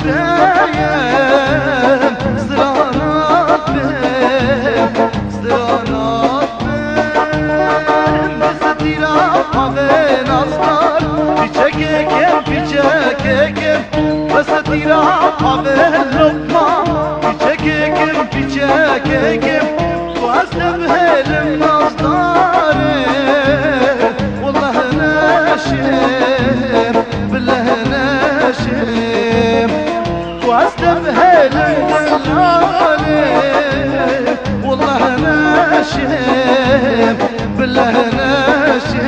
بيم زرانات بيم زرانات بيم بستيرا بين أصدار بيشككم بيشككم بستيرا بين لقمة بيشككم بيشككم وأستبهل الأصدار والله ناشم بالله ناشم واستبهل الدلالي والله ناشم بالله ناشم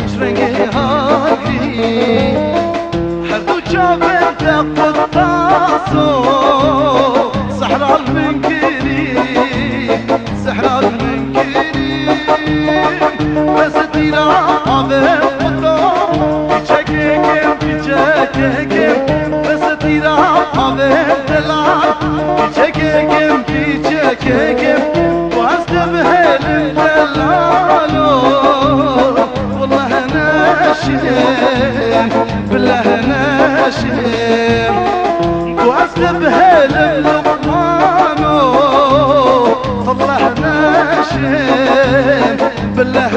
شرنگي هاجري حردو شافن تقطاسو صحراء المنكري صحراء المنكري بس تيرا عبر قطو بيشككم بيشككم بس تيرا عبر دلال بيشككم بيشككم واستبهل الدلالو والله ناشم بالله ناشم واستبهل اللقمان والله ناشم بالله